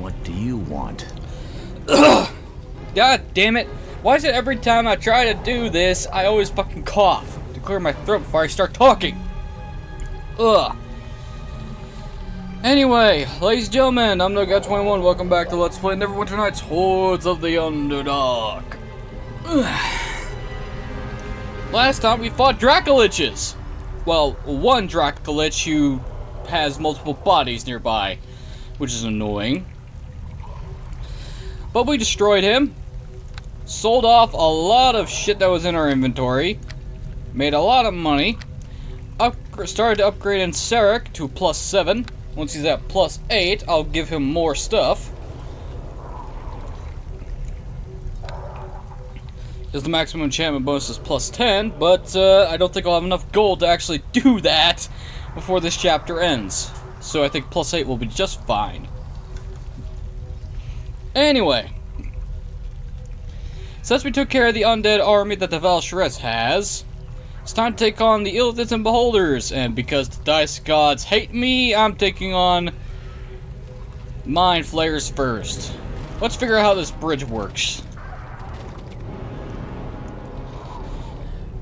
What do you want? God damn it. Why is it every time I try to do this, I always fucking cough to clear my throat before I start talking? Ugh. Anyway, ladies and gentlemen, I'm NoGuy21. Welcome back to Let's Play Neverwinter Nights Hordes of the Underdark. Last time we fought Dracoliches. Well, one Dracolich who has multiple bodies nearby, which is annoying. But we destroyed him, sold off a lot of shit that was in our inventory, made a lot of money, started to upgrade in Sarek to +7. Once he's at +8, I'll give him more stuff. Because the maximum enchantment bonus is +10, but I don't think I'll have enough gold to actually do that before this chapter ends. So I think +8 will be just fine. Anyway, since we took care of the undead army that the Val'Shareth has, it's time to take on the Illithids and Beholders, and because the dice gods hate me, I'm taking on Mind Flayers first. Let's figure out how this bridge works.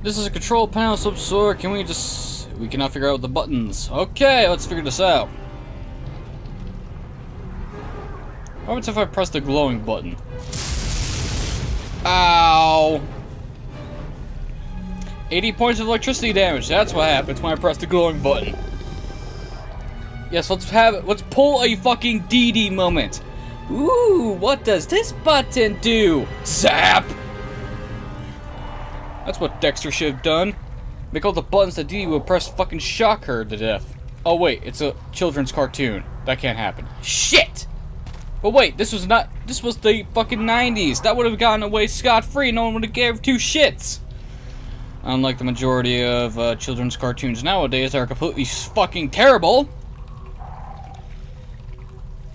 This is a control panel of some sort. We cannot figure out the buttons. Okay, let's figure this out. What happens if I press the glowing button? Ow! 80 points of electricity damage. That's what happens when I press the glowing button. Yes, let's pull a fucking DD moment. Ooh, what does this button do? Zap! That's what Dexter should have done. Make all the buttons that DD would press fucking shock her to death. Oh wait, it's a children's cartoon. That can't happen. Shit! But wait, this was the fucking 90s. That would have gotten away scot-free. No one would have gave two shits. Unlike the majority of children's cartoons nowadays that are completely fucking terrible.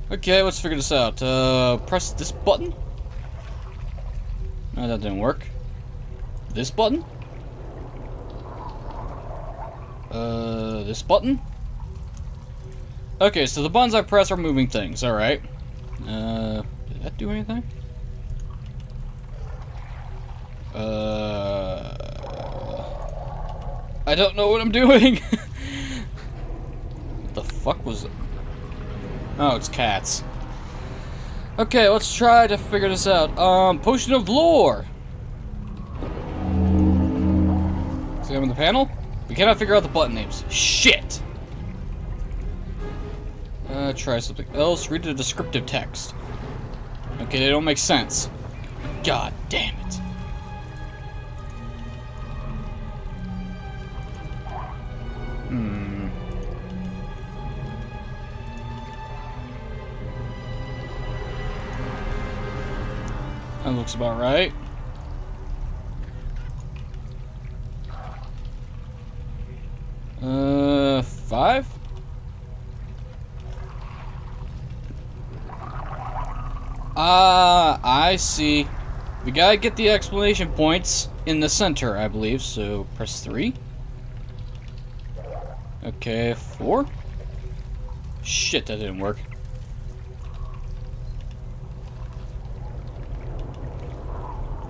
Okay, let's figure this out. Press this button? No, that didn't work. This button? This button? Okay, so the buttons I press are moving things, alright. Did that do anything? I don't know what I'm doing. What the fuck was it? Oh, it's cats. Okay, let's try to figure this out. Potion of Lore. Examine the panel. We cannot figure out the button names. Shit. Try something else. Read the descriptive text. Okay, they don't make sense. God damn it. That looks about right. Five? I see. We gotta get the explanation points in the center, I believe, so press 3. Okay, 4. Shit, that didn't work.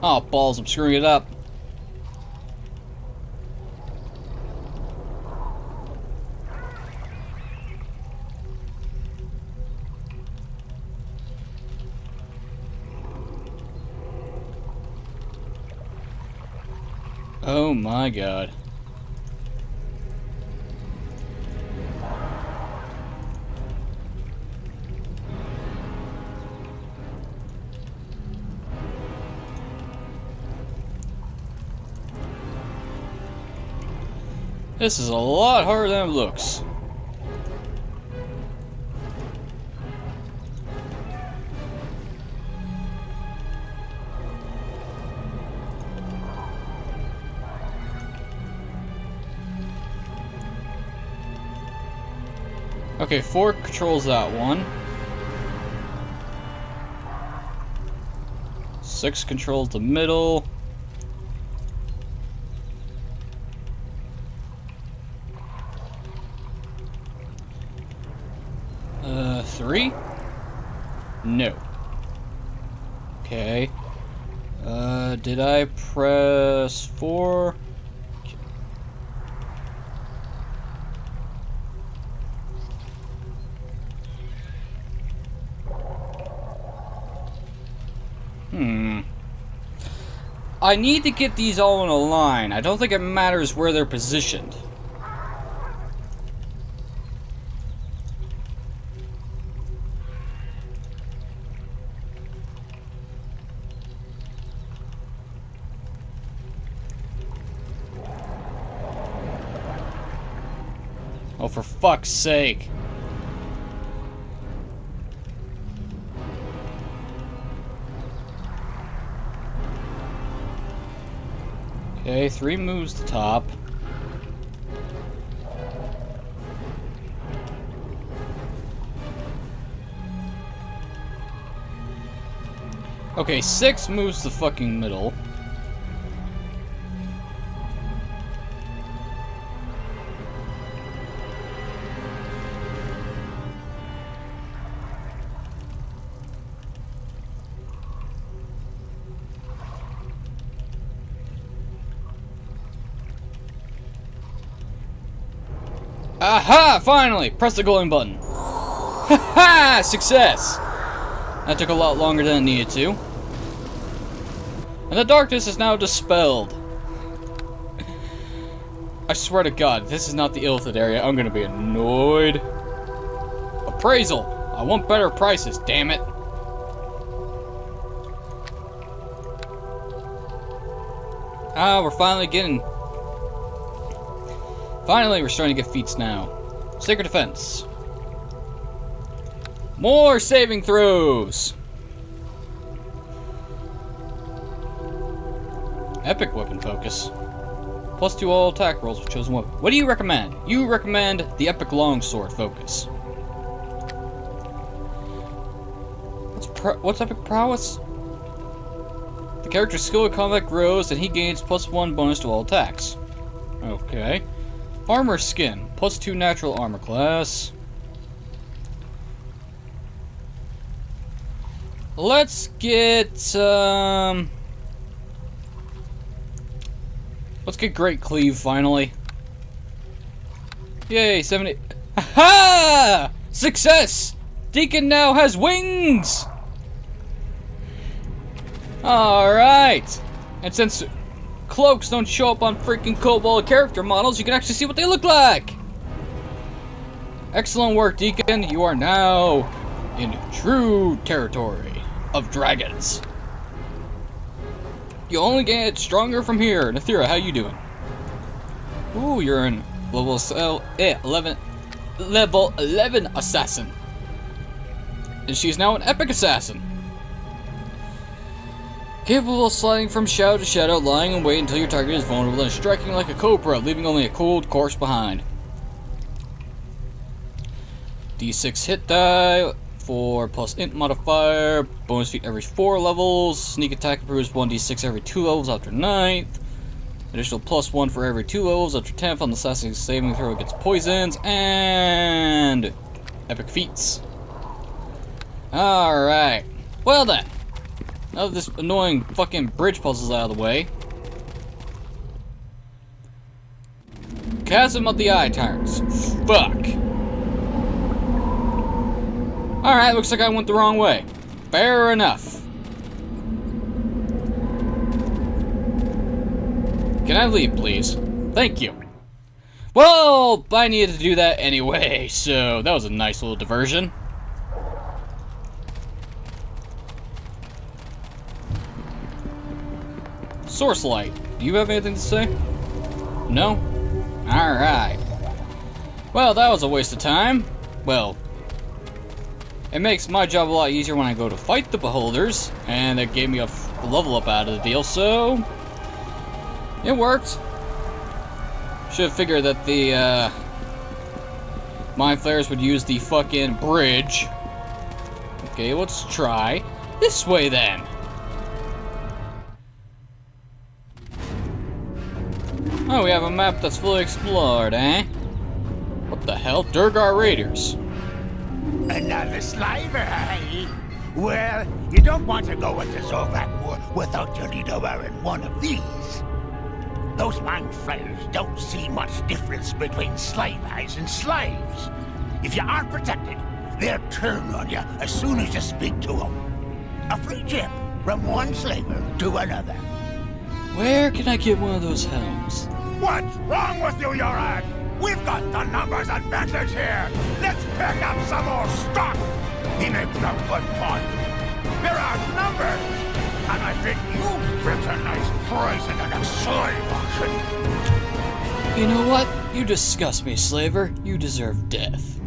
Oh, balls, I'm screwing it up. Oh my god. This is a lot harder than it looks. Okay, 4 controls that one. 6 controls the middle. 3. No. Okay. Did I press 4? I need to get these all in a line. I don't think it matters where they're positioned. Oh, for fuck's sake. Okay, 3 moves to top. Okay, 6 moves to fucking middle. Aha! Finally! Press the golden button. Ha-ha! Success! That took a lot longer than it needed to. And the darkness is now dispelled. I swear to God, this is not the Illithid area. I'm gonna be annoyed. Appraisal! I want better prices, damn it. Ah, we're finally getting... Finally, we're starting to get feats now. Sacred Defense. More saving throws! Epic Weapon Focus. +2 all attack rolls with chosen weapon. What do you recommend? You recommend the Epic Longsword Focus. What's Epic Prowess? The character's skill at combat grows and he gains +1 bonus to all attacks. Okay. Armor Skin. +2 natural armor class. Let's get, let's get Great Cleave, finally. Yay, 70... Aha! Success! Deacon now has wings! Alright! And since cloaks don't show up on freaking Cobalt character models, you can actually see what they look like! Excellent work, Deacon. You are now in true territory of dragons. You only get stronger from here. Nathira, how you doing? Ooh, you're in level 11 assassin. And she's now an epic assassin. Capable of sliding from shadow to shadow, lying in wait until your target is vulnerable and striking like a cobra, leaving only a cold corpse behind. D6 hit die for +int modifier. Bonus feat every 4 levels. Sneak attack improves 1d6 every 2 levels after 9th. Additional +1 for every 2 levels after 10th on the assassin saving throw against poisons. And epic feats. Alright. Well then. Now that this annoying fucking bridge puzzle's out of the way. Chasm of the Eye Tyrants. Fuck. Alright, looks like I went the wrong way. Fair enough. Can I leave, please? Thank you. Well, I needed to do that anyway, so that was a nice little diversion. Source Light, do you have anything to say? No? Alright. Well, that was a waste of time. Well, it makes my job a lot easier when I go to fight the Beholders, and it gave me a level up out of the deal, so it worked. Should have figured that the Mind Flayers would use the fucking bridge. Okay, let's try this way then. Oh, we have a map that's fully explored, eh? What the hell? Durgar Raiders. Another sliver, eh? Well, you don't want to go into Zorvat War without your leader wearing one of these. Those mind flayers don't see much difference between slave eyes and slaves. If you aren't protected, they'll turn on you as soon as you speak to them. A free tip from one slaver to another. Where can I get one of those helms? What's wrong with you, Yorad? We've got the numbers advantage here. Let's pick up some more stock. He makes a good point. There are numbers, and I think you fit a nice prize in an slave auction. You know what? You disgust me, slaver. You deserve death.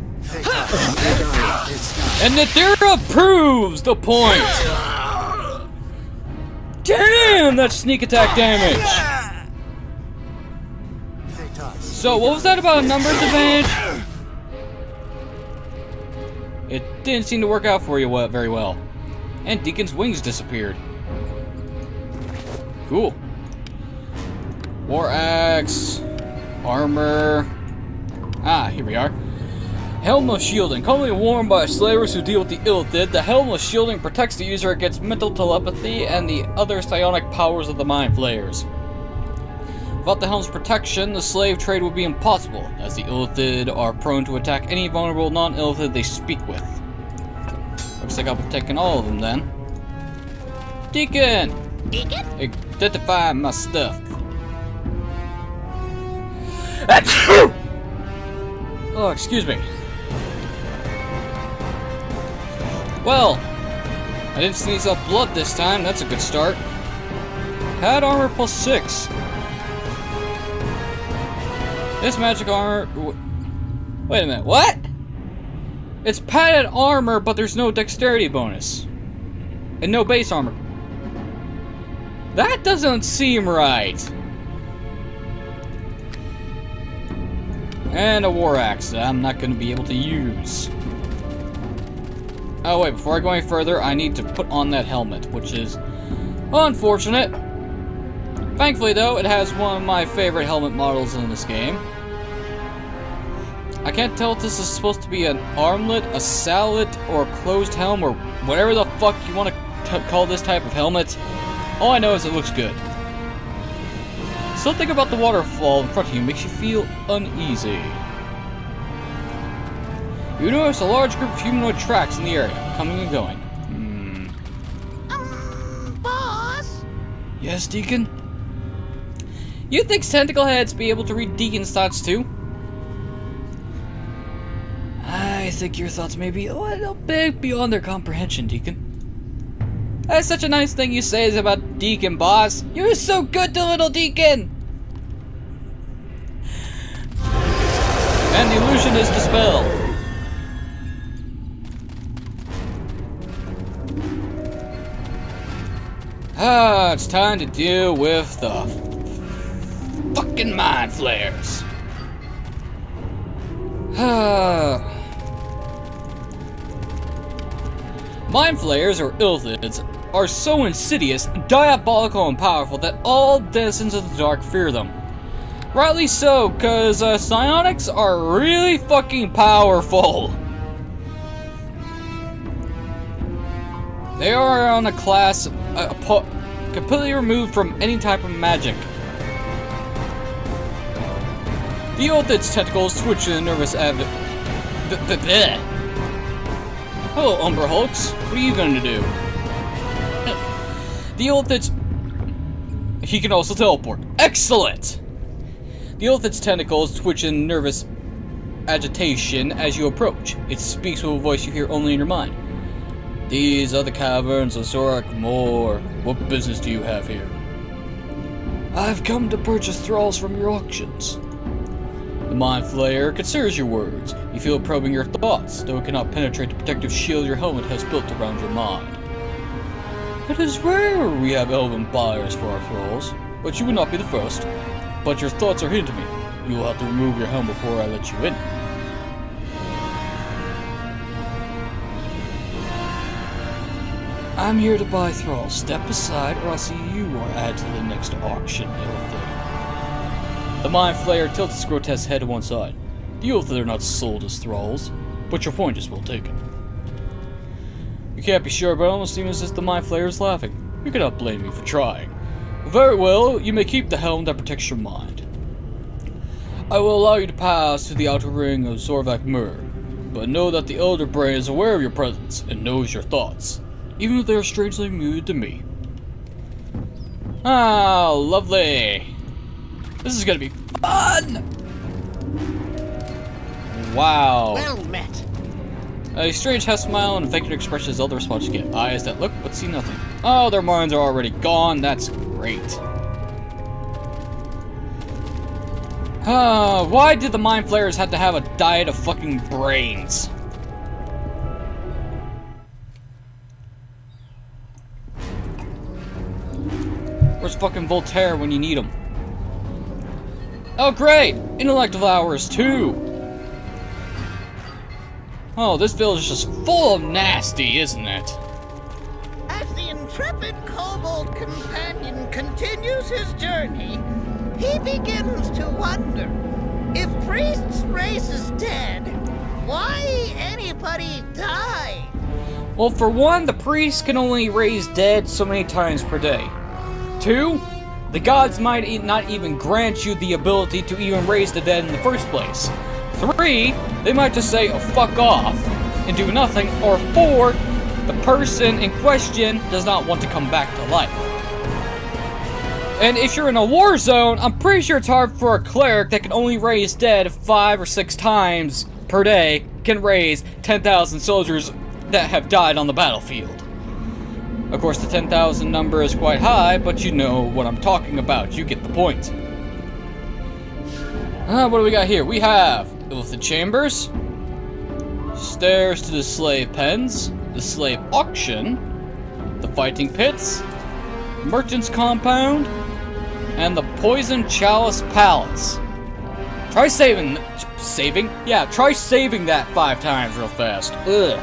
And Nethera proves the point! Damn, that's sneak attack damage! So, what was that about a numbers advantage? It didn't seem to work out for you very well. And Deacon's wings disappeared. Cool. War axe, armor. Ah, here we are. Helm of Shielding. Commonly worn by slavers who deal with the Illithid, the Helm of Shielding protects the user against mental telepathy and the other psionic powers of the Mind Flayers. Without the helm's protection, the slave trade would be impossible, as the Illithid are prone to attack any vulnerable non-Illithid they speak with. Looks like I'll be taking all of them then. Deacon! Deacon? Identify my stuff. Oh, excuse me. Well, I didn't sneeze up blood this time. That's a good start. Pad armor plus 6. This magic armor... Wait a minute, what? It's padded armor, but there's no dexterity bonus. And no base armor. That doesn't seem right. And a war axe that I'm not going to be able to use. Oh wait, before I go any further, I need to put on that helmet, which is unfortunate. Thankfully though, it has one of my favorite helmet models in this game. I can't tell if this is supposed to be an armlet, a sallet, or a closed helm, or whatever the fuck you want to call this type of helmet. All I know is it looks good. Something about the waterfall in front of you makes you feel uneasy. You notice a large group of humanoid tracks in the area, coming and going. Boss? Yes, Deacon? You think tentacle heads be able to read Deacon's thoughts too? I think your thoughts may be a little bit beyond their comprehension, Deacon. That's such a nice thing you say about Deacon, boss. You're so good to little Deacon! And the illusion is dispelled. Ah, it's time to deal with the fucking mind flayers. Mind flayers, or Illithids, are so insidious, diabolical, and powerful that all denizens of the dark fear them. Rightly so, cause psionics are really fucking powerful. They are on a class completely removed from any type of magic. The Illithid's tentacles twitch in a nervous Hello, Umbra Hulks. What are you going to do? The Illithid's... He can also teleport. Excellent! The Illithid's tentacles twitch in nervous agitation as you approach. It speaks with a voice you hear only in your mind. These are the caverns of Zorak Moor. What business do you have here? I've come to purchase thralls from your auctions. The Mind Flayer considers your words. You feel it probing your thoughts, though it cannot penetrate the protective shield your helmet has built around your mind. It is rare we have elven buyers for our thralls, but you would not be the first. But your thoughts are hidden to me. You will have to remove your helm before I let you in. I'm here to buy thralls. Step aside, or I'll see you are added to the next auction, Illithid. The Mind Flayer tilts his grotesque head to one side. The Illithid are not sold as thralls, but your point is well taken. You can't be sure, but it almost seems as if the Mind Flayer is laughing. You cannot blame me for trying. Very well, you may keep the helm that protects your mind. I will allow you to pass to the outer ring of Zorvak Mur, but know that the Elder Brain is aware of your presence and knows your thoughts, even if they are strangely muted to me. Ah, lovely. This is gonna be fun! Wow. Well met. A strange half smile and a vacant expression is all the response you get. Eyes that look but see nothing. Oh, their minds are already gone. That's great. Why did the Mind Flayers have to have a diet of fucking brains? Where's fucking Voltaire when you need him? Oh great! Intellectual hours too! Oh, this village is just full of nasty, isn't it? As the intrepid kobold companion continues his journey, he begins to wonder, if Priest's race is dead, why anybody die? Well, for one, the priest can only raise dead so many times per day. 2, the gods might not even grant you the ability to even raise the dead in the first place. 3, they might just say, oh, fuck off, and do nothing. Or 4, the person in question does not want to come back to life. And if you're in a war zone, I'm pretty sure it's hard for a cleric that can only raise dead 5 or 6 times per day can raise 10,000 soldiers that have died on the battlefield. Of course, the 10,000 number is quite high, but you know what I'm talking about. You get the point. What do we got here? We have Illithid Chambers, stairs to the slave pens, the slave auction, the fighting pits, merchant's compound, and the poison chalice palace. Try saving that 5 times real fast. Ugh.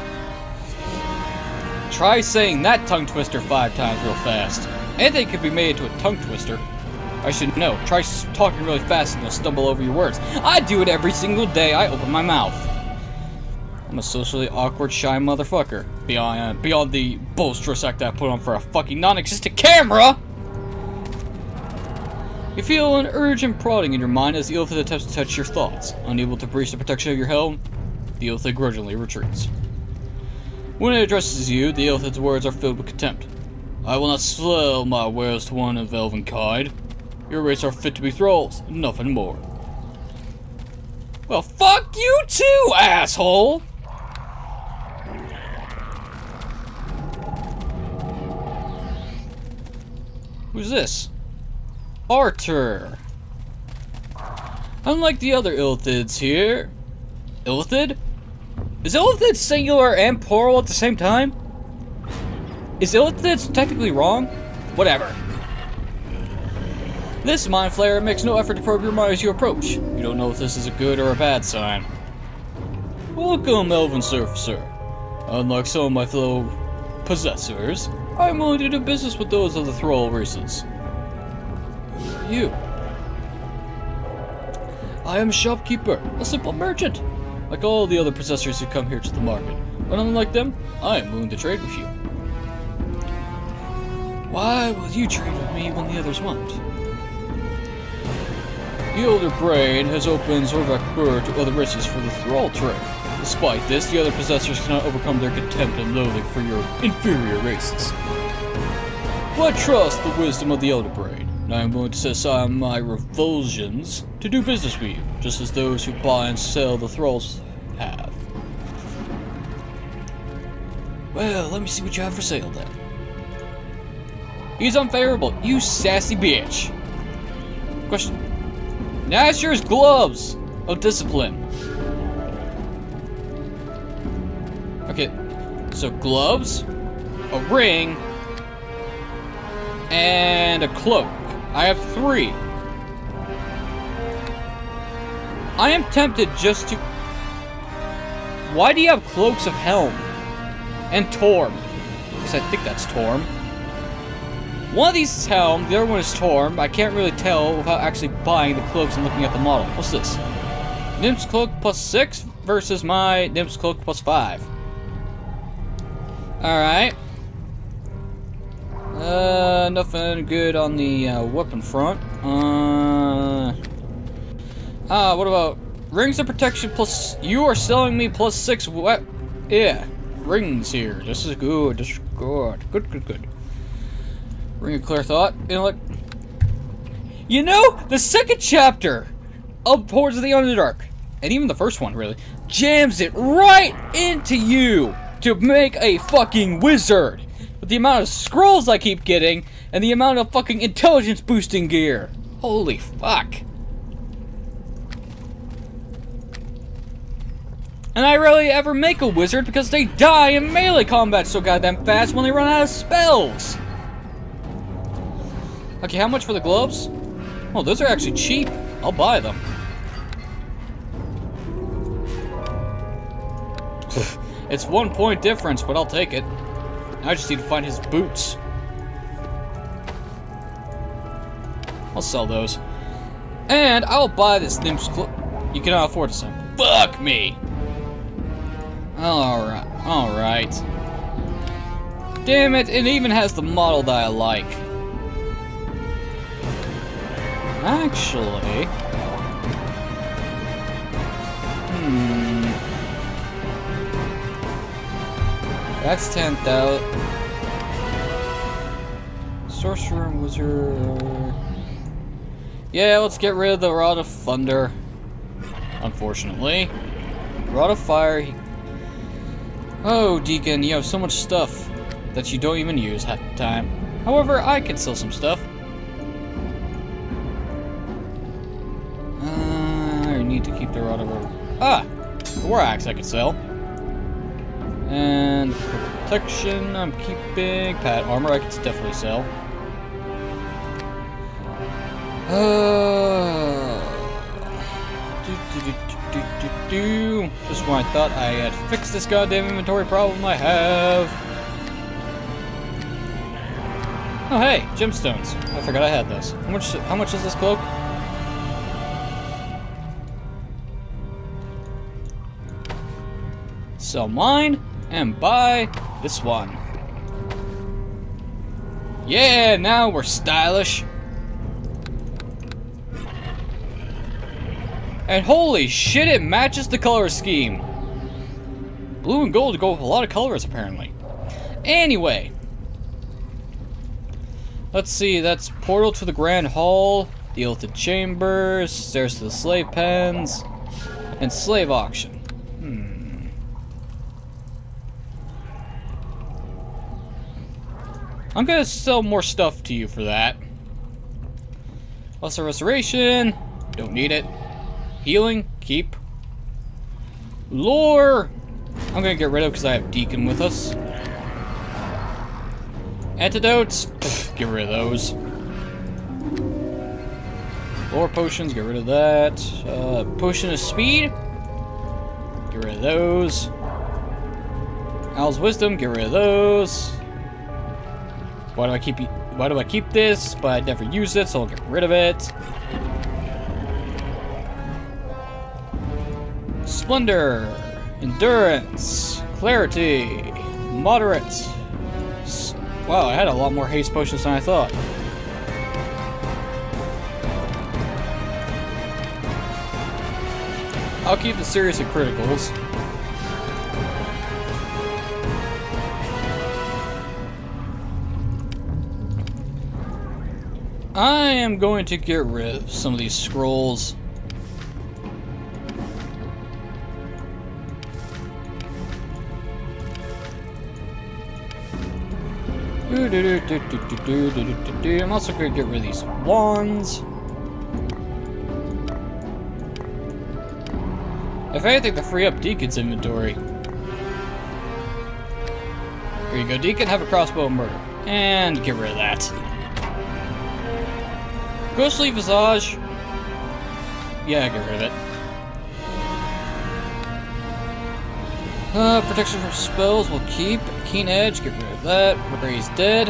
Try saying that tongue twister 5 times real fast. Anything could be made into a tongue twister. I should know. Try talking really fast and you'll stumble over your words. I do it every single day I open my mouth. I'm a socially awkward, shy motherfucker. Beyond the bolsterous act I put on for a fucking non-existent camera! You feel an urgent prodding in your mind as the Illithid attempts to touch your thoughts. Unable to breach the protection of your helm, the Illithid grudgingly retreats. When it addresses you, the Illithid's words are filled with contempt. I will not sell my wares to one of elven kind. Your race are fit to be thralls, nothing more. Well, fuck you too, asshole! Who's this? Arthur. Unlike the other Illithids here... Illithid? Is Illithid singular and plural at the same time? Is Illithid technically wrong? Whatever. This Mind Flayer makes no effort to probe your mind as you approach. You don't know if this is a good or a bad sign. Welcome, Elven Surfer. Unlike some of my fellow possessors, I am willing to do business with those of the thrall races. Who are you? I am a shopkeeper, a simple merchant. Like all the other possessors who come here to the market. But unlike them, I am willing to trade with you. Why will you trade with me when the others won't? The Elder Brain has opened Zorvak Bur to other races for the thrall trade. Despite this, the other possessors cannot overcome their contempt and loathing for your inferior races. But I trust the wisdom of the Elder Brain, and I am willing to set aside my revulsions to do business with you, just as those who buy and sell the thralls have. Well, let me see what you have for sale then. He's unfavorable, you sassy bitch. Question. Nasher's gloves of discipline. Okay, so gloves, a ring, and a cloak. I have 3. I am tempted just to... Why do you have cloaks of Helm? And Torm? Because I think that's Torm. One of these is Helm, the other one is Torm. I can't really tell without actually buying the cloaks and looking at the model. What's this? Nymph's Cloak plus 6 versus my Nymph's Cloak plus 5. Alright. Nothing good on the weapon front. What about rings of protection plus... You are selling me plus 6 yeah, rings here. This is good. This is good. Good. Ring of Clear Thought. You know, the second chapter of Hordes of the Underdark, and even the first one, really, jams it right into you to make a fucking wizard. With the amount of scrolls I keep getting, and the amount of fucking intelligence boosting gear. Holy fuck. And I rarely ever make a wizard because they die in melee combat so goddamn fast when they run out of spells. Okay, how much for the gloves? Oh, those are actually cheap. I'll buy them. It's 1 point difference, but I'll take it. I just need to find his boots. I'll sell those. And I'll buy this nymph's cloak. You cannot afford to sell. Fuck me! Alright. Damn it, it even has the model that I like. Actually... That's 10,000. Sorcerer and Wizard... Yeah, let's get rid of the Rod of Thunder. Unfortunately. Rod of Fire... Oh, Deacon, you have so much stuff that you don't even use half the time. However, I can sell some stuff. I need to keep the Rod of... the War Axe I could sell. And protection, I'm keeping. Pat armor, I could definitely sell. Just when I thought I had fixed this goddamn inventory problem I have. Oh hey, gemstones. I forgot I had those. How much is this cloak? Sell mine and buy this one. Yeah, now we're stylish. And holy shit, it matches the color scheme. Blue and gold go with a lot of colors, apparently. Anyway. Let's see, that's Portal to the Grand Hall, the Illicit Chambers, Stairs to the Slave Pens, and Slave Auction. I'm gonna sell more stuff to you for that. Also Restoration, don't need it. Healing, keep. Lore, I'm gonna get rid of because I have Deacon with us. Antidotes, get rid of those. Lore potions, get rid of that. Potion of Speed, get rid of those. Owl's Wisdom, get rid of those. Why do I keep this? But I never use it, so I'll get rid of it. Splendor, Endurance, Clarity, Moderate. Wow, I had a lot more haste potions than I thought. I'll keep the serious and criticals. I am going to get rid of some of these scrolls. I'm also going to get rid of these wands. If anything, to free up Deacon's inventory. Here you go, Deacon, have a crossbow of murder. And get rid of that. Ghostly Visage. Yeah, get rid of it. Protection from spells we'll keep. Keen Edge, get rid of that. Raise Dead.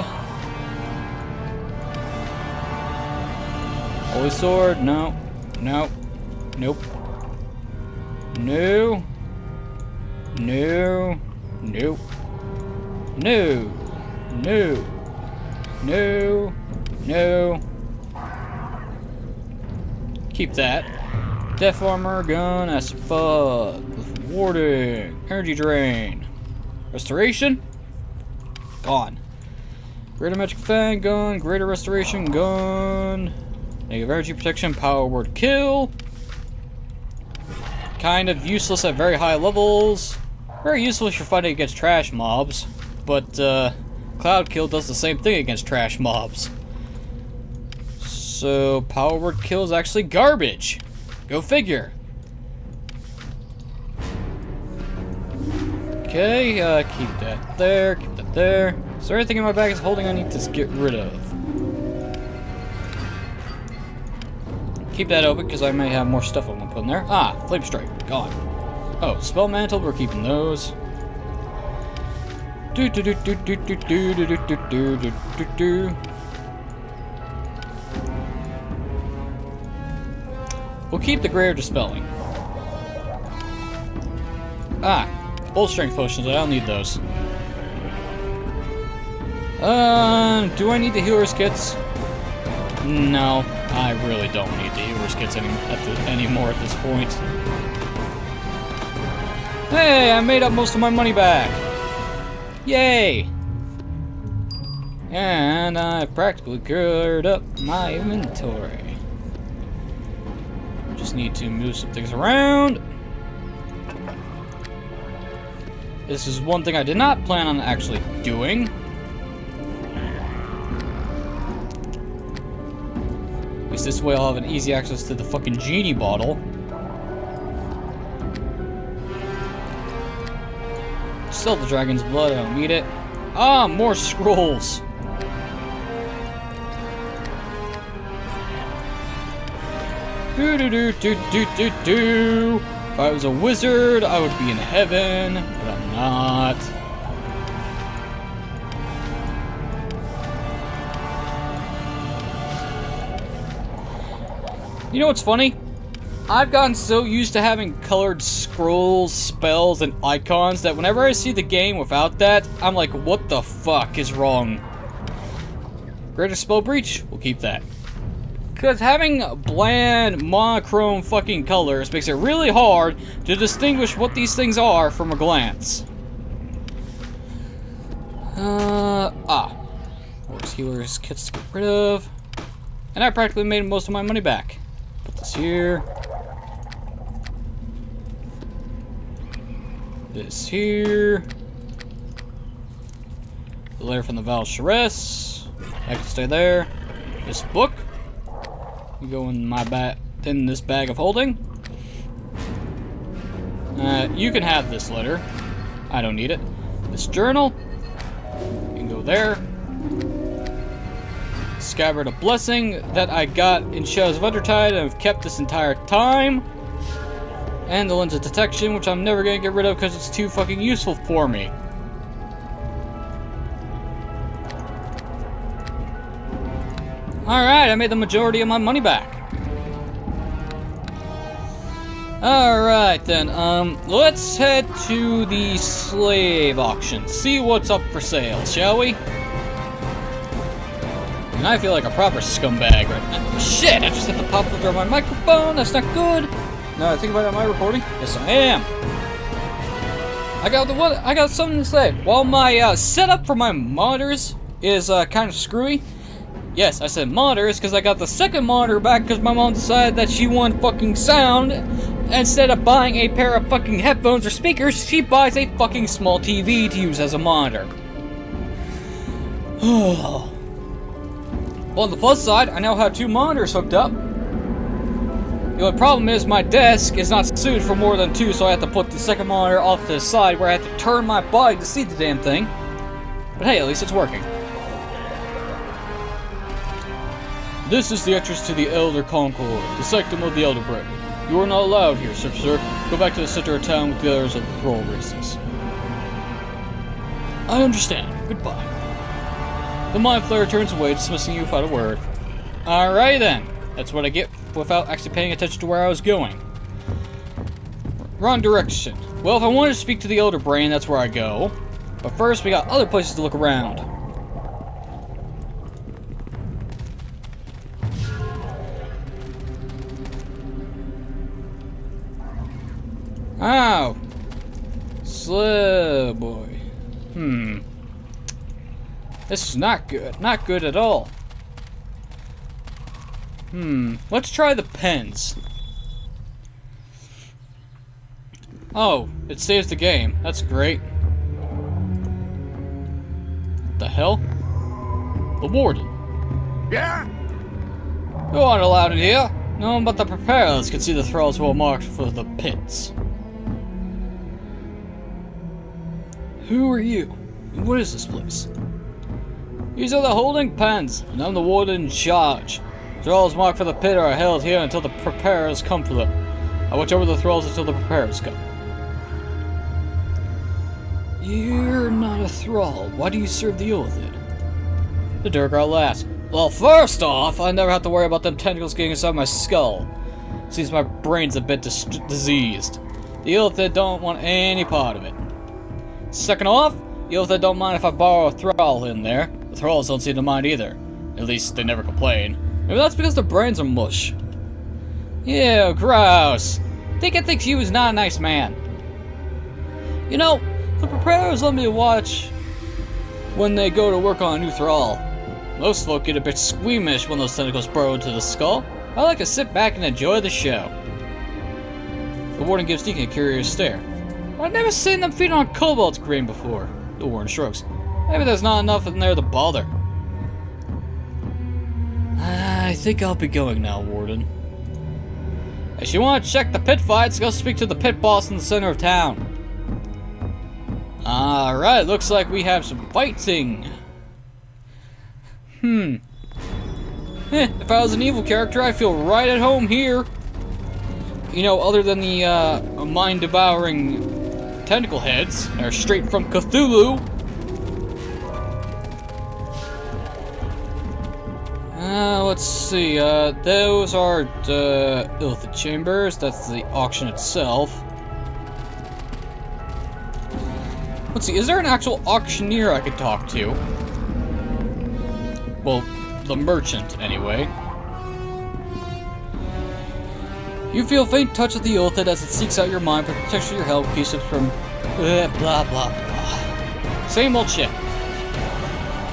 Holy Sword, no. No. Nope. No. No. Nope. No. No. No. No. Keep that. Death armor, gun, acid fog, warding, energy drain, restoration, gone. Greater magic fan gun, greater restoration gun, negative energy protection, power word kill. Kind of useless at very high levels. Very useful if you're fighting against trash mobs, but cloud kill does the same thing against trash mobs. So power word kill is actually garbage. Go figure. Okay, keep that there, keep that there. Is there anything in my bag is holding I need to get rid of? Keep that open because I may have more stuff I'm gonna put in there. Ah, flame strike, gone. Oh, spell mantle, we're keeping those. Do do do do do do do do do do do do do. We'll keep the greater dispelling. Ah, bolt strength potions. I don't need those. Do I need the healer's kits? No, I really don't need the healer's kits anymore at this point. Hey, I made up most of my money back. Yay! And I practically cleared up my inventory. Just need to move some things around. This is one thing I did not plan on actually doing. At least this way I'll have an easy access to the fucking genie bottle. Still the dragon's blood, I don't need it. Ah, more scrolls. Do do do do do do do. If I was a wizard, I would be in heaven, but I'm not. You know what's funny? I've gotten so used to having colored scrolls, spells, and icons that whenever I see the game without that, I'm like, what the fuck is wrong? Greater spell breach? We'll keep that. Because having bland, monochrome fucking colors makes it really hard to distinguish what these things are from a glance. Hordes healers kits to get rid of. And I practically made most of my money back. Put this here. This here. The letter from the Val Sharess. I can stay there. This book. You go in my in this bag of holding. You can have this letter. I don't need it. This journal. You can go there. Scabbard of Blessing that I got in Shadows of Undertide and have kept this entire time. And the Lens of Detection, which I'm never gonna get rid of because it's too fucking useful for me. Alright, I made the majority of my money back. Alright then, let's head to the slave auction. See what's up for sale, shall we? And I feel like a proper scumbag right now. Shit, I just hit the pop filter on my microphone, that's not good. Now I think about it, am I recording? Yes, I am. I got something to say. While my setup for my monitors is kind of screwy. Yes, I said monitors because I got the second monitor back because my mom decided that she wanted fucking sound. Instead of buying a pair of fucking headphones or speakers, she buys a fucking small TV to use as a monitor. Well, on the plus side, I now have 2 monitors hooked up. The only problem is my desk is not suited for more than 2, so I have to put the second monitor off to the side where I have to turn my body to see the damn thing. But hey, at least it's working. This is the entrance to the Elder Concord, the sanctum of the Elder Brain. You are not allowed here, sir. Go back to the center of town with the others of the thrall races. I understand. Goodbye. The Mind Flayer turns away, dismissing you without a word. Alright then. That's what I get without actually paying attention to where I was going. Wrong direction. Well, if I wanted to speak to the Elder Brain, that's where I go. But first, we got other places to look around. Ow! Slow boy. This is not good. Not good at all. Let's try the pens. Oh, it saves the game. That's great. What the hell? The warden. Yeah? You aren't allowed in here. No one but the preparers can see the thralls well marked for the pits. Who are you? And what is this place? These are the holding pens, and I'm the warden in charge. Thralls marked for the pit are held here until the preparers come for them. I watch over the thralls until the preparers come. You're not a thrall. Why do you serve the Illithid? The Durgar laughs. Well, first off, I never have to worry about them tentacles getting inside my skull. Seems my brain's a bit diseased. The Illithid don't want any part of it. Second off, the Illithid don't mind if I borrow a thrall in there. The thralls don't seem to mind either. At least they never complain. Maybe that's because their brains are mush. Ew, gross. Deacon thinks you is not a nice man. You know, the preparers let me watch when they go to work on a new thrall. Most folk get a bit squeamish when those tentacles burrow into the skull. I like to sit back and enjoy the show. The warden gives Deacon a curious stare. I've never seen them feed on cobalt grain before. The warden shrugs. Maybe there's not enough in there to bother. I think I'll be going now, warden. If you want to check the pit fights, go speak to the pit boss in the center of town. Alright, looks like we have some fighting. If I was an evil character, I feel right at home here. You know, other than the mind-devouring tentacle heads that are straight from Cthulhu. Let's see, those are the Illithid chambers. That's the auction itself. Let's see, is there an actual auctioneer I could talk to? Well, the merchant, anyway. You feel faint touch of the Illithid as it seeks out your mind, but protects your health, keeps it from blah blah blah. Same old shit.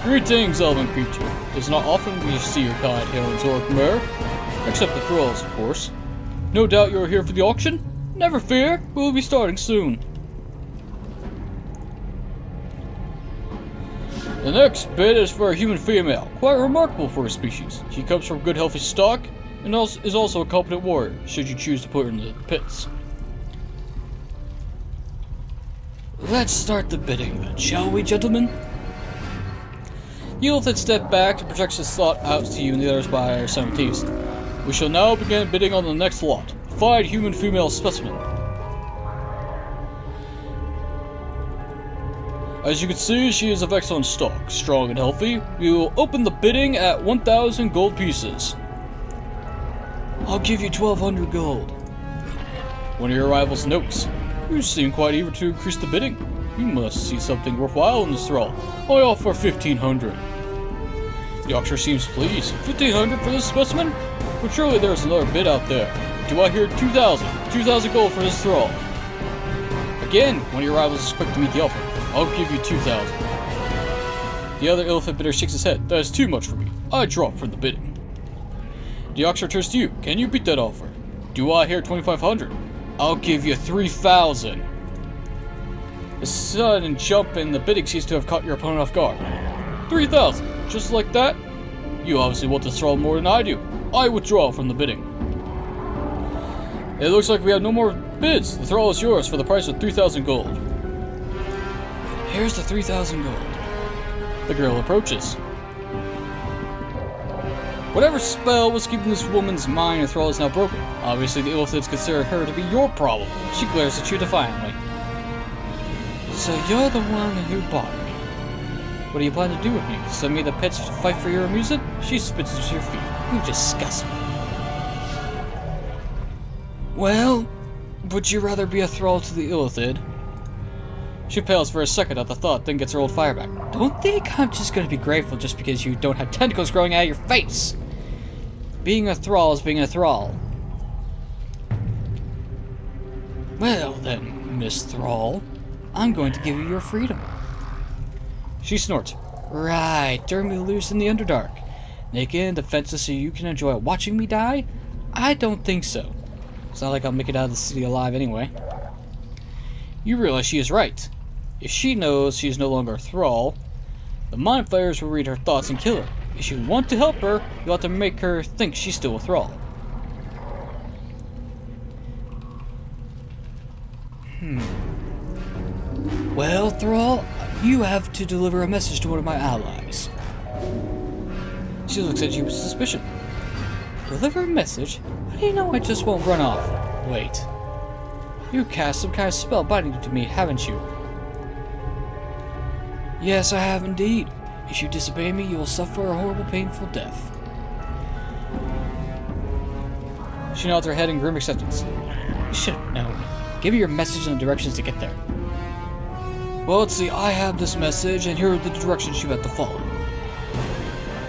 Greetings, elven creature. It's not often we see your kind here in Zorkmer. Except the thralls, of course. No doubt you're here for the auction? Never fear, we'll be starting soon. The next bid is for a human female, quite remarkable for her species. She comes from good healthy stock, and is also a competent warrior, should you choose to put her in the pits. Let's start the bidding then, shall we, gentlemen? The Illithid stepped back and projects his thought out to you and the others by simultaneously. We shall now begin bidding on the next lot. Fine human female specimen. As you can see, she is of excellent stock, strong and healthy. We will open the bidding at 1,000 gold pieces. I'll give you 1,200 gold. One of your rivals notes. You seem quite eager to increase the bidding. You must see something worthwhile in this thrall. I offer 1,500. The auctioneer seems pleased. 1,500 for this specimen? But surely there is another bid out there. Do I hear 2,000? 2,000 gold for this thrall. Again, one of your rivals is quick to meet the offer. I'll give you 2,000. The other Illithid bidder shakes his head. That is too much for me. I drop from the bidding. The auctioneer turns to you. Can you beat that offer? Do I hear 2,500? I'll give you 3,000. The sudden jump in the bidding seems to have caught your opponent off guard. 3,000. Just like that? You obviously want this thrall more than I do. I withdraw from the bidding. It looks like we have no more bids. The thrall is yours for the price of 3,000 gold. Here's the 3,000 gold. The girl approaches. Whatever spell was keeping this woman's mind and thrall is now broken. Obviously, the Illithids consider her to be your problem. She glares at you defiantly. So you're the one who bought me. What do you plan to do with me? Send me the pits to fight for your amusement? She spits at your feet. You disgust me. Well, would you rather be a thrall to the Illithid? She pales for a second at the thought, then gets her old fire back. Don't think I'm just gonna be grateful just because you don't have tentacles growing out of your face. Being a thrall is being a thrall. Well then, Miss Thrall, I'm going to give you your freedom. She snorts. Right, turn me loose in the Underdark. Naked and defenseless so you can enjoy watching me die? I don't think so. It's not like I'll make it out of the city alive anyway. You realize she is right. If she knows she is no longer a thrall, the Mind Flayers will read her thoughts and kill her. If you want to help her, you'll have to make her think she's still a thrall. Well, Thrall, you have to deliver a message to one of my allies. She looks at you with suspicion. Deliver a message? How do you know I just won't run off? Wait. You cast some kind of spell binding to me, haven't you? Yes, I have indeed. If you disobey me, you will suffer a horrible, painful death. She nods her head in grim acceptance. You should have known. Give me your message and the directions to get there. Well, let's see. I have this message, and here are the directions you have to follow.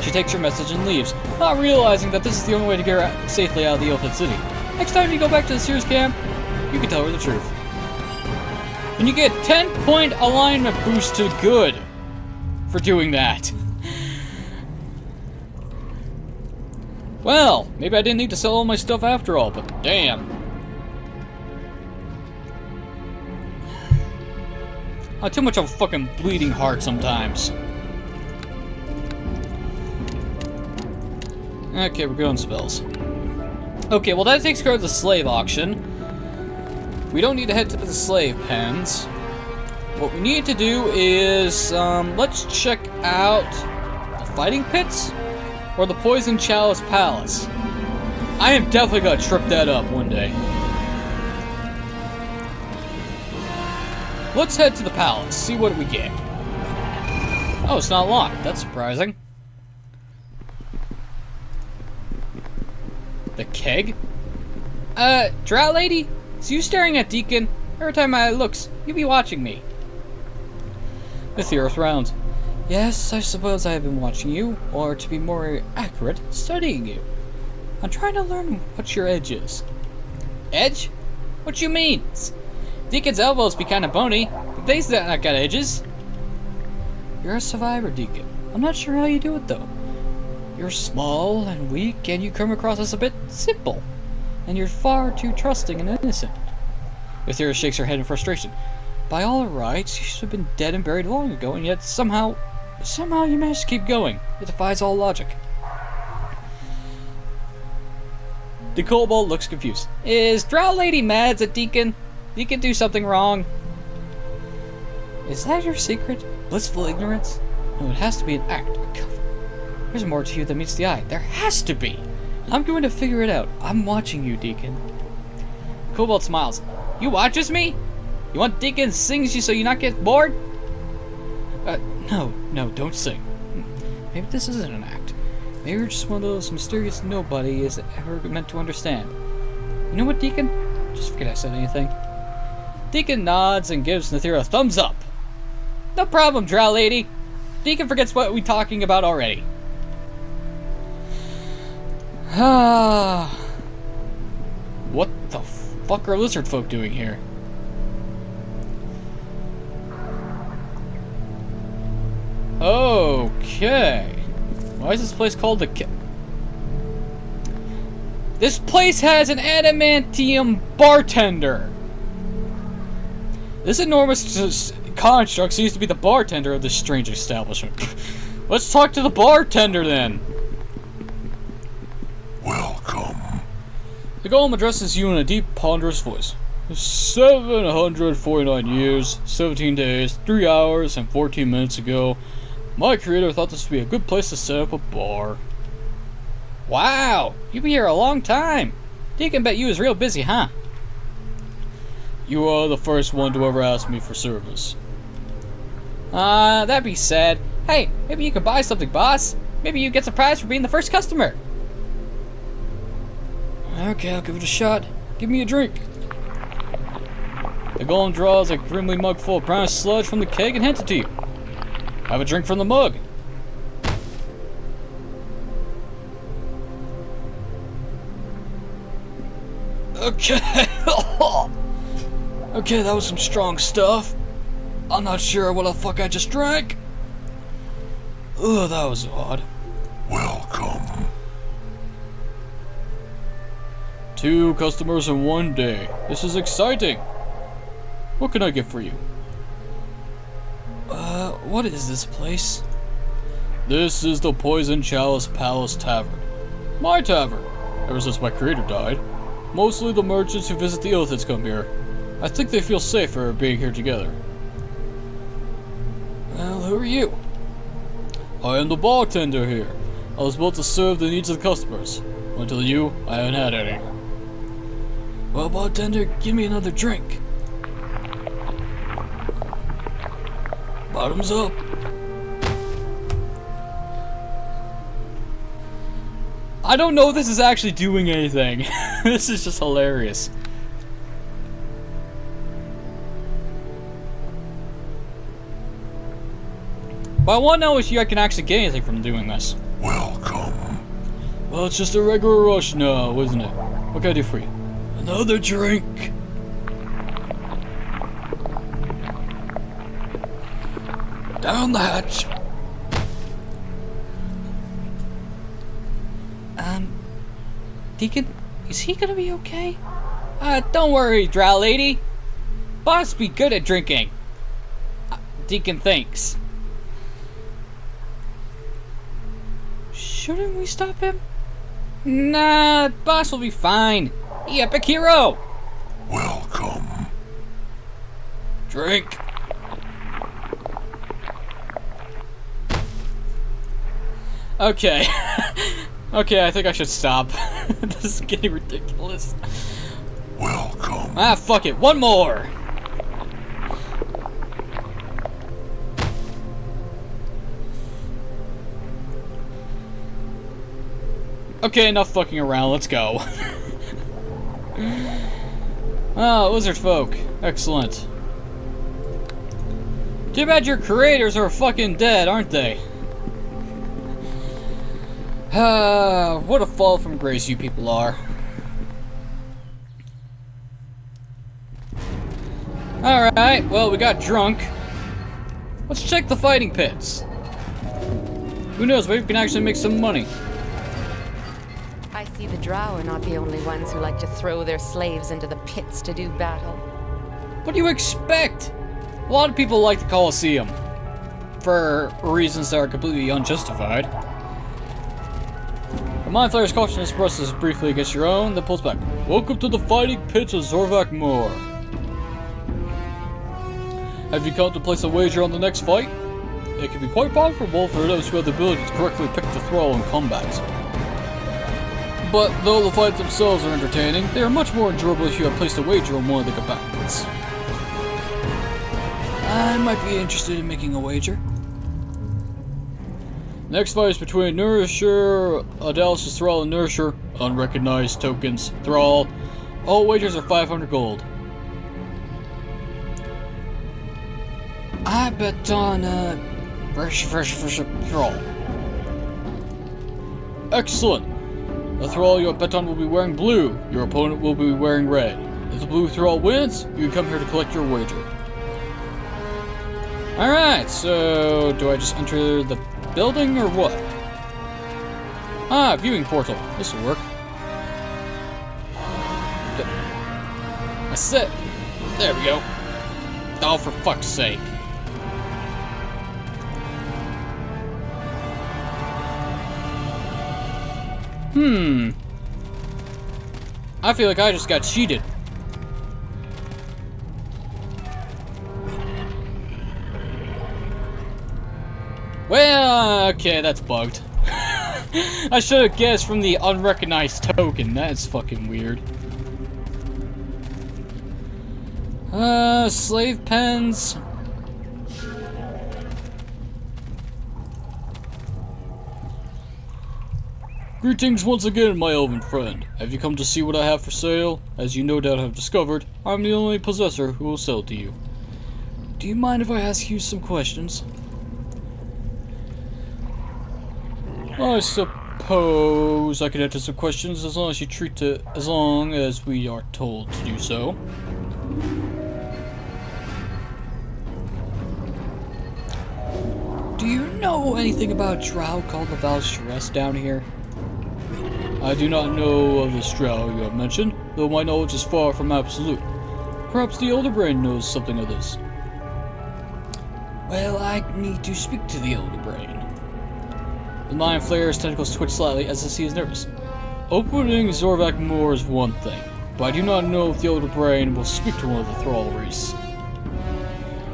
She takes your message and leaves, not realizing that this is the only way to get her safely out of the Elfin City. Next time you go back to the Sears camp, you can tell her the truth. And you get 10-point alignment boost to good for doing that. Well, maybe I didn't need to sell all my stuff after all, but damn. I'm too much of a fucking bleeding heart sometimes. Okay, we're good on spells. Okay, well that takes care of the slave auction. We don't need to head to the slave pens. What we need to do is, let's check out the fighting pits or the Poison Chalice Palace. I am definitely gonna trip that up one day. Let's head to the palace, see what we get. Oh, it's not locked. That's surprising. The keg? Drow lady? Is you staring at Deacon? Every time I looks, you be watching me. Mithira frowns. Yes, I suppose I have been watching you, or to be more accurate, studying you. I'm trying to learn what your edge is. Edge? What you mean? Deacon's elbows be kinda bony, but they's not got edges. You're a survivor, Deacon. I'm not sure how you do it, though. You're small and weak, and you come across as a bit simple. And you're far too trusting and innocent. Mithira shakes her head in frustration. By all her rights, you should have been dead and buried long ago, and yet somehow you managed to keep going. It defies all logic. The kobold looks confused. Is Drow Lady mad at Deacon? Deacon do something wrong? Is that your secret? Blissful ignorance? No, it has to be an act, a cover. There's more to you than meets the eye. There has to be! I'm going to figure it out. I'm watching you, Deacon. Kobold smiles. You watches me? You want Deacon sings you so you not get bored? No, don't sing. Maybe this isn't an act. Maybe you're just one of those mysterious nobody is ever meant to understand. You know what, Deacon? Just forget I said anything. Deacon nods and gives Mithira a thumbs up. No problem, Drow Lady. Deacon forgets what we're talking about already. What the fuck are lizard folk doing here? Okay. Why is this place called the This place has an adamantium bartender. This enormous construct seems to be the bartender of this strange establishment. Let's talk to the bartender then. Welcome. The golem addresses you in a deep, ponderous voice. 749 years, 17 days, 3 hours, and 14 minutes ago, my creator thought this would be a good place to set up a bar. Wow, you've been here a long time. Deacon bet you was real busy, huh? You are the first one to ever ask me for service. That'd be sad. Hey, maybe you could buy something, boss. Maybe you get some prize for being the first customer. Okay, I'll give it a shot. Give me a drink. The golem draws a grimly mug full of brown sludge from the keg and hands it to you. Have a drink from the mug. Okay. Okay, that was some strong stuff. I'm not sure what the fuck I just drank. Ugh, that was odd. Welcome. 2 customers in 1 day. This is exciting. What can I get for you? What is this place? This is the Poison Chalice Palace Tavern. My tavern. Ever since my creator died. Mostly the merchants who visit the Illithids come here. I think they feel safer being here together. Well, who are you? I am the bartender here. I was built to serve the needs of the customers. Until you, I haven't had any. Well, bartender, give me another drink. Bottoms up. I don't know if this is actually doing anything. This is just hilarious. But I want to know if I can actually get anything from doing this. Welcome. Well, it's just a regular rush now, isn't it? What can I do for you? Another drink. Down the hatch. Deacon, is he gonna be okay? Don't worry, drow lady. Boss be good at drinking. Deacon thinks. Shouldn't we stop him? Nah, boss will be fine. The epic hero. Welcome. Drink. Okay. Okay, I think I should stop. This is getting ridiculous. Welcome. Fuck it. One more. Okay, enough fucking around. Let's go. Oh, lizard folk. Excellent. Too bad your creators are fucking dead, aren't they? What a fall from grace you people are. Alright, well, we got drunk. Let's check the fighting pits. Who knows, maybe we can actually make some money. I see the drow are not the only ones who like to throw their slaves into the pits to do battle. What do you expect? A lot of people like the Colosseum. For reasons that are completely unjustified. The Mind Flayer's cautious presses briefly against your own, then pulls back. Welcome to the fighting pits of Zorvak Moor. Have you come to place a wager on the next fight? It can be quite profitable for those who have the ability to correctly pick the thrall in combat. But though the fights themselves are entertaining, they are much more enjoyable if you have placed a wager on one of the combatants. I might be interested in making a wager. Next fight is between Nourisher, Adalys Thrall, and Nourisher. Unrecognized tokens, Thrall. All wagers are 500 gold. I bet on, Thrall. Excellent. The Thrall you bet on will be wearing blue. Your opponent will be wearing red. If the blue Thrall wins, you come here to collect your wager. Alright, so do I just enter the building or what? Viewing portal. This will work. That's it. There we go. Oh, for fuck's sake. I feel like I just got cheated. Well, okay, that's bugged. I should have guessed from the unrecognized token. That's fucking weird. Slave pens. Greetings once again, my elven friend. Have you come to see what I have for sale? As you no doubt have discovered, I'm the only possessor who will sell to you. Do you mind if I ask you some questions? I suppose I can answer some questions as long as you treat it as long as we are told to do so. Do you know anything about a drow called the Valsharess down here? I do not know of this drow you have mentioned, though my knowledge is far from absolute. Perhaps the Elder Brain knows something of this. Well, I need to speak to the Elder Brain. The Mind Flayer's tentacles twitch slightly as he is nervous. Opening Zorvak Moor is one thing, but I do not know if the Elder Brain will speak to one of the Thrall race.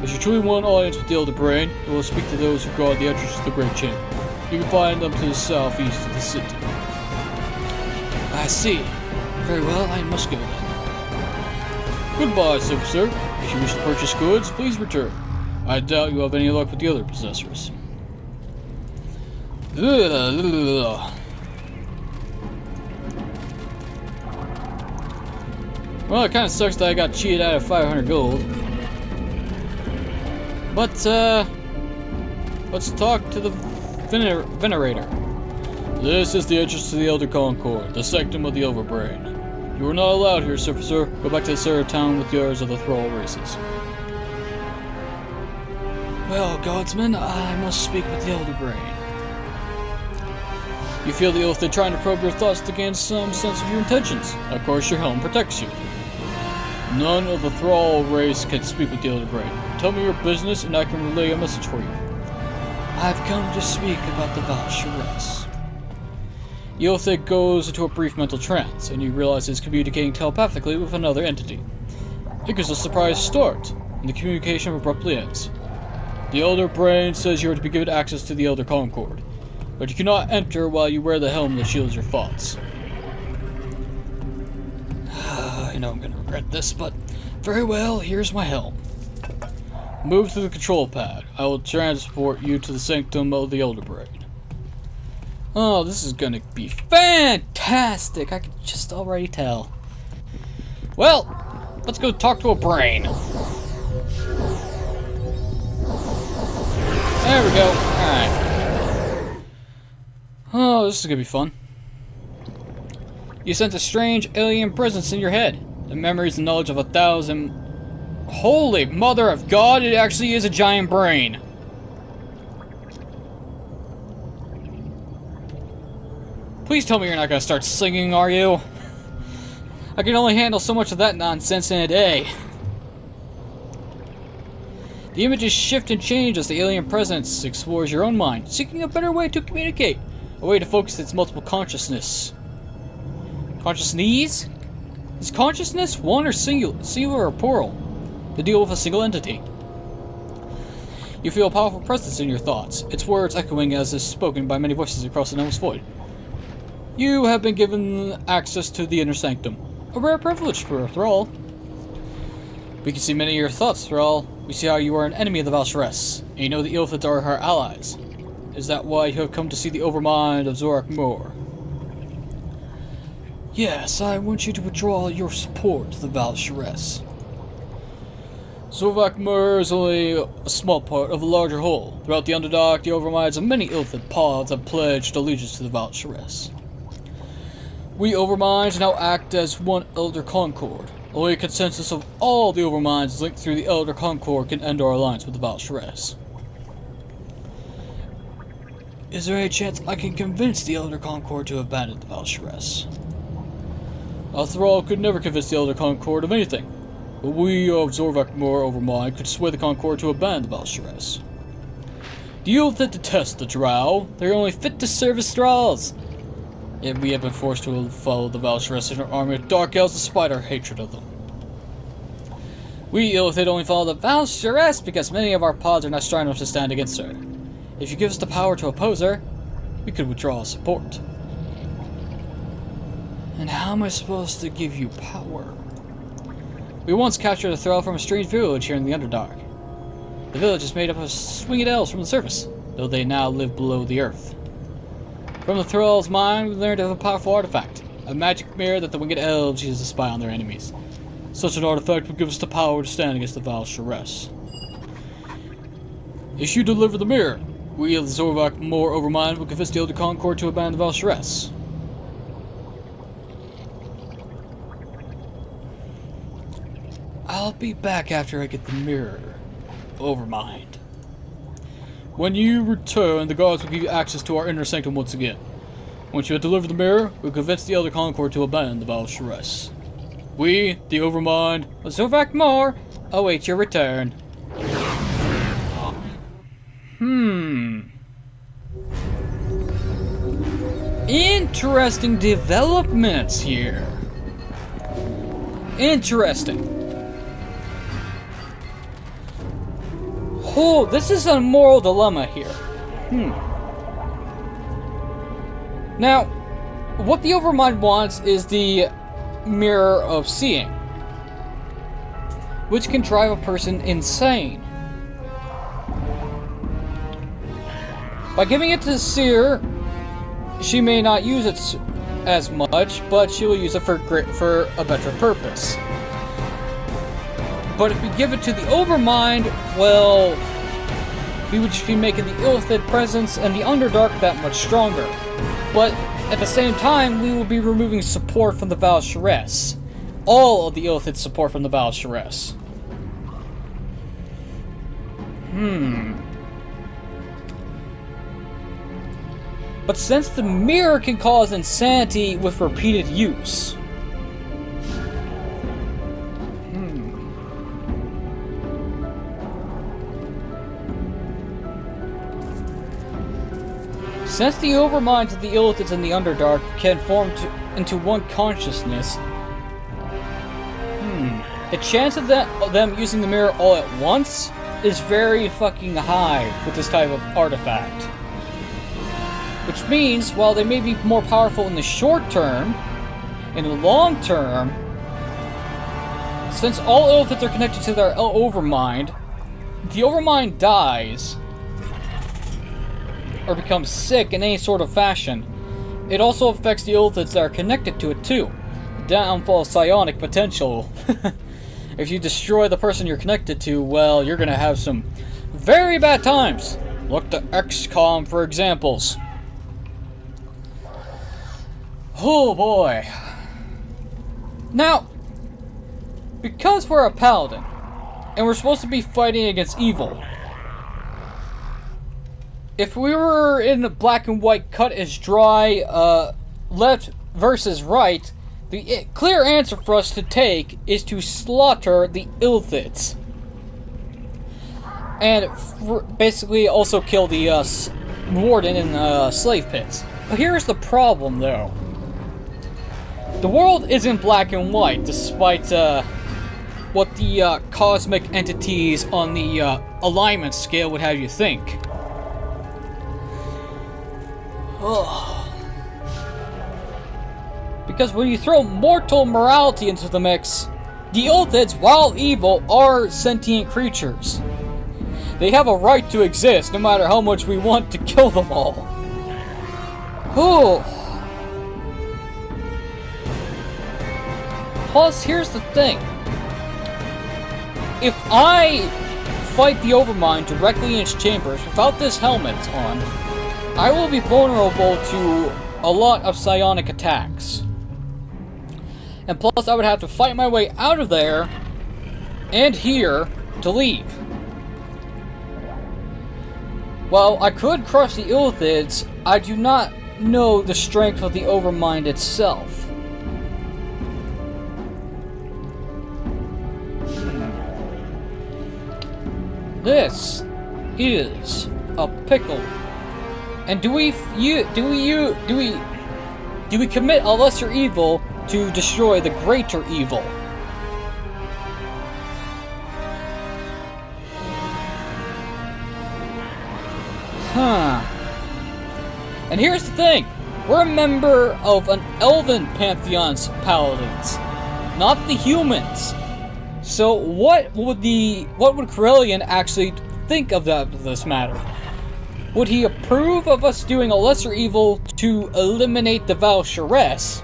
If you truly want an audience with the Elder Brain, it will speak to those who guard the entrance to the Great Chamber. You can find them to the southeast of the city. I see. Very well, I must go then. Goodbye, Silver Sir. If you wish to purchase goods, please return. I doubt you have any luck with the other possessors. Well, it kind of sucks that I got cheated out of 500 gold. But, let's talk to the Venerator. This is the entrance to the Elder Concord, the sanctum of the Overbrain. You are not allowed here, Surfacer. Go back to the center of town with the others of the Thrall races. Well, Godsman, I must speak with the Elder Brain. You feel the oath they're trying to probe your thoughts to gain some sense of your intentions. Of course, your helm protects you. None of the Thrall race can speak with the Elder Brain. Tell me your business and I can relay a message for you. I've come to speak about the Valsharess. Eothic goes into a brief mental trance, and you realize he's communicating telepathically with another entity. It gives a surprise start, and the communication abruptly ends. The Elder Brain says you are to be given access to the Elder Concord, but you cannot enter while you wear the helm that shields your thoughts. I know I'm gonna regret this, but very well, here's my helm. Move to the control pad. I will transport you to the sanctum of the Elder Brain. Oh, this is gonna be fantastic! I can just already tell. Well, let's go talk to a brain. There we go. Alright. Oh, this is gonna be fun. You sense a strange alien presence in your head. The memories and knowledge of 1,000... Holy mother of God, it actually is a giant brain. Please tell me you're not gonna start singing, are you? I can only handle so much of that nonsense in a day. The images shift and change as the alien presence explores your own mind, seeking a better way to communicate. A way to focus its multiple consciousness. Consciousness? Is consciousness one or singular or plural? To deal with a single entity. You feel a powerful presence in your thoughts, its words echoing as is spoken by many voices across the endless void. You have been given access to the inner sanctum. A rare privilege for a Thrall. We can see many of your thoughts, Thrall. We see how you are an enemy of the Valsharess, and you know the Illithids are our allies. Is that why you have come to see the Overmind of Zorak Moor? Yes, I want you to withdraw your support to the Valsharess. Zorak Moor is only a small part of a larger whole. Throughout the Underdark, the Overminds of many Illithid pods have pledged allegiance to the Valsharess. We Overminds now act as one Elder Concord. Only a consensus of all the Overminds linked through the Elder Concord can end our alliance with the Valsharess. Is there any chance I can convince the Elder Concord to abandon the Valsharess? A Thrall could never convince the Elder Concord of anything, but we of Zorvak Moor Overmind could sway the Concord to abandon the Valsharess. The Illithid detest the Drow. They're only fit to serve as Thralls. Yet we have been forced to follow the Valsharess in our army of Dark Elves despite our hatred of them. We Illithid only follow the Valsharess because many of our pods are not strong enough to stand against her. If you give us the power to oppose her, we could withdraw our support. And how am I supposed to give you power? We once captured a Thrall from a strange village here in the Underdark. The village is made up of swinged elves from the surface, though they now live below the earth. From the Thrall's mind, we learned of a powerful artifact. A magic mirror that the winged elves use to spy on their enemies. Such an artifact would give us the power to stand against the Val'Sharess. If you deliver the mirror, we of the Zorvak Moor Overmind will convince the Elder Concord to abandon the Val'Sharess. I'll be back after I get the mirror. Overmind. When you return, the guards will give you access to our inner sanctum once again. Once you have delivered the mirror, we'll convince the Elder Concord to abandon the Val'Sharess. We, the Overmind, of Zorvak Moor, await your return. Interesting developments here. Interesting. Oh, this is a moral dilemma here. Now, what the Overmind wants is the Mirror of Seeing, which can drive a person insane. By giving it to the Seer, she may not use it as much, but she will use it for a better purpose. But if we give it to the Overmind, well, we would just be making the Illithid presence and the Underdark that much stronger. But at the same time, we will be removing support from the Val'Sharess. All of the Illithid support from the Val'Sharess. But since the mirror can cause insanity with repeated use, since the Overminds of the Illithids and the Underdark can form into one consciousness, the chance of them using the mirror all at once is very fucking high with this type of artifact. Which means, while they may be more powerful in the short term, in the long term, since all Illithids are connected to their Overmind, the Overmind dies, or becomes sick in any sort of fashion, it also affects the Illithids that are connected to it too. Downfall of psionic potential. If you destroy the person you're connected to, well, you're gonna have some very bad times. Look to XCOM for examples. Oh boy. Now, because we're a paladin, and we're supposed to be fighting against evil, if we were in a black and white cut as dry, left versus right, the clear answer for us to take is to slaughter the Illithids. And basically also kill the warden in slave pits. But here's the problem though. The world isn't black and white, despite what the cosmic entities on the alignment scale would have you think. Because when you throw mortal morality into the mix, the Illithids, while evil, are sentient creatures. They have a right to exist, no matter how much we want to kill them all. Plus, here's the thing. If I fight the Overmind directly in its chambers without this helmet on, I will be vulnerable to a lot of psionic attacks. And plus, I would have to fight my way out of there and here to leave. While I could crush the Illithids, I do not know the strength of the Overmind itself. This is a pickle. And do we commit a lesser evil to destroy the greater evil? And here's the thing. We're a member of an elven pantheon's paladins, not the humans. So what would Corellian actually think of this matter? Would he approve of us doing a lesser evil to eliminate the Val'Sharess,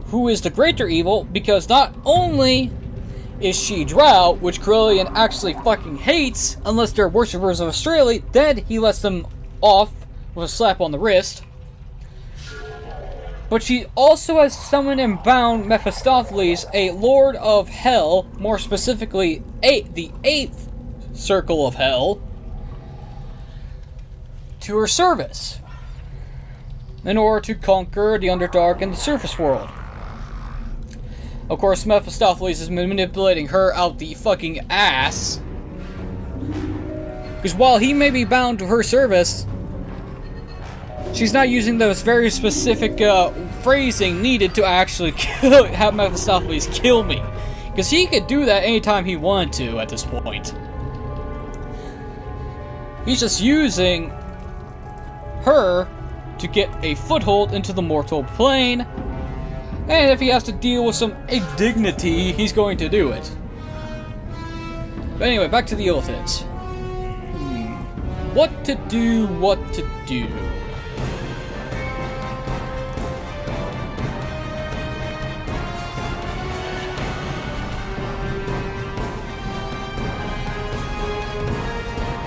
who is the greater evil, because not only is she Drow, which Corellian actually fucking hates, unless they're worshippers of Australia, then he lets them off with a slap on the wrist. But she also has summoned and bound Mephistopheles, a Lord of Hell, more specifically the 8th Circle of Hell, to her service, in order to conquer the Underdark and the surface world. Of course, Mephistopheles is manipulating her out the fucking ass, because while he may be bound to her service, she's not using those very specific phrasing needed to actually have Mephistopheles kill me. Because he could do that anytime he wanted to at this point. He's just using her to get a foothold into the mortal plane. And if he has to deal with some indignity, he's going to do it. But anyway, back to the Illithids. What to do, what to do.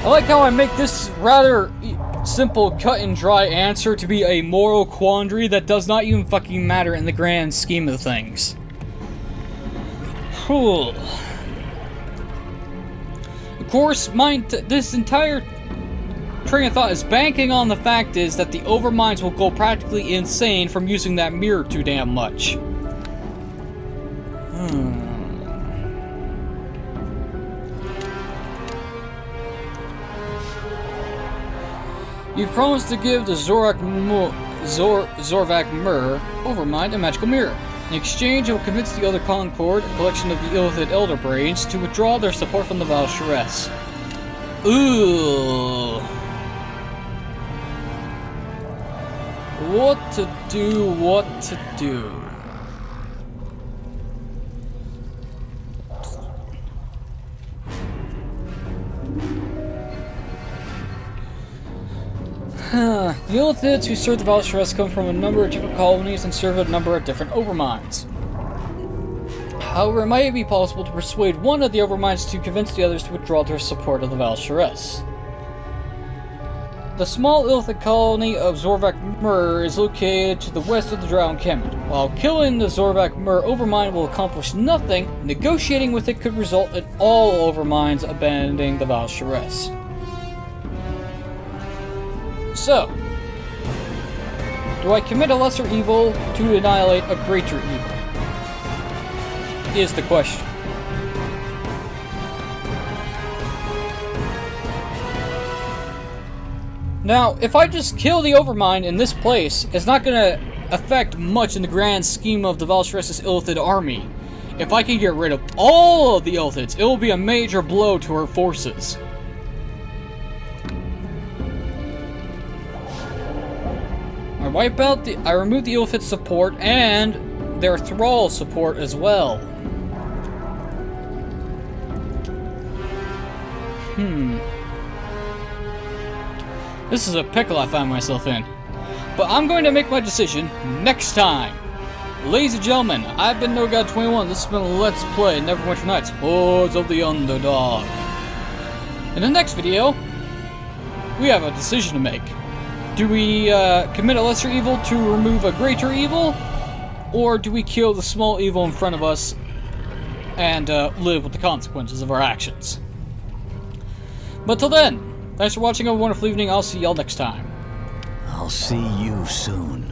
I like how I make this rather simple, cut and dry answer to be a moral quandary that does not even fucking matter in the grand scheme of things. Cool. Of course, this entire train of thought is banking on the fact is that the Overminds will go practically insane from using that mirror too damn much. You've promised to give the Zorvak Mur Overmind a magical mirror. In exchange, it will convince the other Concord, a collection of the Illithid Elder Brains, to withdraw their support from the Val'Sharess. Ooh. What to do, what to do. The Illithids who serve the Val'Sharess come from a number of different colonies and serve a number of different Overminds. However, it might be possible to persuade one of the Overminds to convince the others to withdraw their support of the Val'Sharess. The small Illithid colony of Zorvak Mur is located to the west of the Drow encampment. While killing the Zorvak Mur Overmind will accomplish nothing, negotiating with it could result in all Overminds abandoning the Val'Sharess. So, do I commit a lesser evil to annihilate a greater evil? Is the question. Now, if I just kill the Overmind in this place, it's not going to affect much in the grand scheme of the Val'Sharess's Illithid army. If I can get rid of all of the Illithids, it will be a major blow to her forces. I removed the Illithid support and their Thrall support as well. This is a pickle I found myself in. But I'm going to make my decision next time. Ladies and gentlemen, I've been NoGod21. This has been Let's Play Neverwinter Nights, Hordes of the Underdark. In the next video, we have a decision to make. Do we commit a lesser evil to remove a greater evil? Or do we kill the small evil in front of us and live with the consequences of our actions? But till then, thanks for watching. Have a wonderful evening. I'll see y'all next time. I'll see you soon.